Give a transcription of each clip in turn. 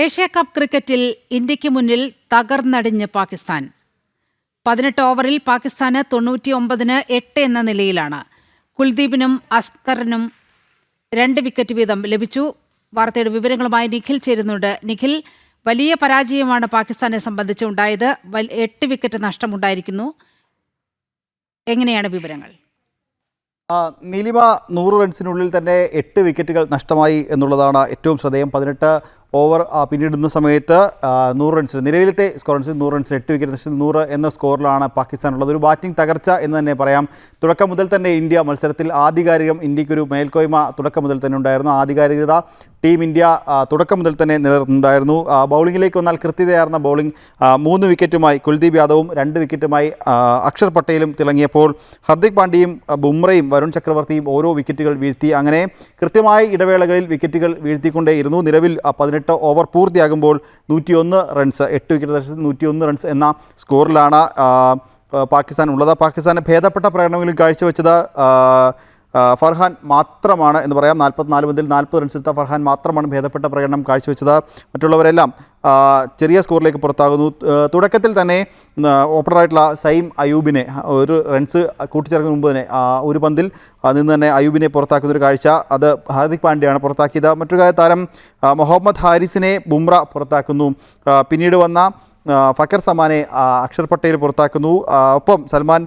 Asia cup ക്രിക്കറ്റിൽ ഇന്ത്യക്ക് മുന്നിൽ തകർന്നടിഞ്ഞ് പാകിസ്ഥാൻ. 18 ഓവറിൽ പാകിസ്ഥാന് 99-8 എന്ന നിലയിലാണ്. കുൽദീപിനും അസ്കറിനും 2 വിക്കറ്റ് വീതം ലഭിച്ചു. വാർത്തയുടെ വിവരങ്ങളുമായി നിഖിൽ ചേരുന്നുണ്ട്. നിഖിൽ, വലിയ പരാജയമാണ് പാകിസ്ഥാനെ സംബന്ധിച്ചുണ്ടായത്. 8 വിക്കറ്റ് നഷ്ടമുണ്ടായിരിക്കുന്നു. എങ്ങനെയാണ് വിവരങ്ങൾ? നീലിമ, 100 റൺസിനുള്ളിൽ തന്നെ 8 വിക്കറ്റുകൾ നഷ്ടമായി എന്നുള്ളതാണ് ഏറ്റവും ശ്രദ്ധേയം. 18 ഓവർ പിന്നിടുന്ന സമയത്ത് 100 റൺസിന് നിലവിലത്തെ സ്കോർ 100 റൺസിന് 8 വിക്കറ്റ് നഷ്ടത്തിൽ 100 എന്ന സ്കോറിലാണ് പാകിസ്ഥാനുള്ളത്. ഒരു ബാറ്റിംഗ് തകർച്ച എന്ന് തന്നെ പറയാം. തുടക്കം മുതൽ തന്നെ ഇന്ത്യ മത്സരത്തിൽ ഇന്ത്യക്കൊരു മേൽക്കോയ്മ തുടക്കം മുതൽ തന്നെ ഉണ്ടായിരുന്നു. ആധികാരികത ടീം ഇന്ത്യ തുടക്കം മുതൽ തന്നെ നിലനിർത്തുന്നുണ്ടായിരുന്നു. ബൗളിങ്ങിലേക്ക് വന്നാൽ കൃത്യതയാർന്ന ബൗളിംഗ്. 3 വിക്കറ്റുമായി കുൽദീപ് യാദവും 2 വിക്കറ്റുമായി അക്ഷർ പട്ടേലും തിളങ്ങിയപ്പോൾ ഹർദിക് പാണ്ഡ്യയും ബുംറയും വരുൺ ചക്രവർത്തിയും ഓരോ വിക്കറ്റുകൾ വീഴ്ത്തി. അങ്ങനെ കൃത്യമായ ഇടവേളകളിൽ വിക്കറ്റുകൾ വീഴ്ത്തിക്കൊണ്ടേയിരുന്നു. നിലവിൽ 18 ഓവർ പൂർത്തിയാകുമ്പോൾ 101 റൺസ്, 8 വിക്കറ്റ് നഷ്ടത്തിൽ 101 റൺസ് എന്ന സ്കോറിലാണ് പാകിസ്ഥാൻ ഉള്ളത്. പാകിസ്ഥാന് ഭേദപ്പെട്ട പ്രകടനങ്ങളിൽ കാഴ്ചവെച്ചത് ഫർഹാൻ മാത്രമാണ് എന്ന് പറയാം. 44 പന്തിൽ 40 റൺസ് എടുത്ത ഫർഹാൻ മാത്രമാണ് ഭേദപ്പെട്ട പ്രകടനം കാഴ്ചവെച്ചത്. മറ്റുള്ളവരെല്ലാം ചെറിയ സ്കോറിലേക്ക് പുറത്താകുന്നു. തുടക്കത്തിൽ തന്നെ ഓപ്പണറായിട്ടുള്ള സൈം അയൂബിനെ ഒരു റൺസ് കൂട്ടിച്ചേർക്കുന്നതിന് മുമ്പ് തന്നെ ഒരു പന്തിൽ നിന്ന് തന്നെ അയൂബിനെ പുറത്താക്കുന്നൊരു കാഴ്ച, അത് ഹാർദിക് പാണ്ഡ്യയാണ് പുറത്താക്കിയത്. മറ്റൊരു താരം മുഹമ്മദ് ഹാരിസിനെ ബുംറ പുറത്താക്കുന്നു. പിന്നീട് വന്ന ഫക്കർ സമാനെ അക്ഷർ പട്ടേൽ പുറത്താക്കുന്നു. ഒപ്പം സൽമാൻ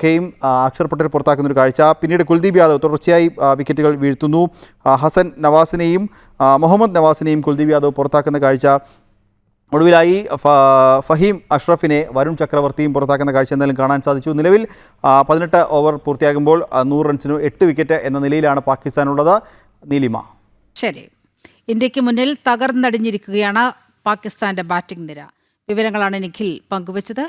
ഖെയും അക്ഷർ പട്ടേൽ പുറത്താക്കുന്നൊരു കാഴ്ച. പിന്നീട് കുൽദീപ് യാദവ് തുടർച്ചയായി വിക്കറ്റുകൾ വീഴ്ത്തുന്നു. ഹസൻ നവാസിനെയും മുഹമ്മദ് നവാസിനെയും കുൽദീപ് യാദവ് പുറത്താക്കുന്ന കാഴ്ച. ഒടുവിലായി ഫഹീം അഷ്റഫിനെ വരുൺ ചക്രവർത്തിയും പുറത്താക്കുന്ന കാഴ്ച എന്തായാലും കാണാൻ സാധിച്ചു. നിലവിൽ 18 ഓവർ പൂർത്തിയാകുമ്പോൾ 100 റൺസിന് 8 വിക്കറ്റ് എന്ന നിലയിലാണ് പാകിസ്ഥാനുള്ളത്. നീലിമ, ശരി. ഇന്ത്യക്ക് മുന്നിൽ തകർന്നടിഞ്ഞിരിക്കുകയാണ് പാകിസ്ഥാന്റെ ബാറ്റിംഗ് നിര. വിവരങ്ങളാണ് നിഖിൽ പങ്കുവച്ചത്.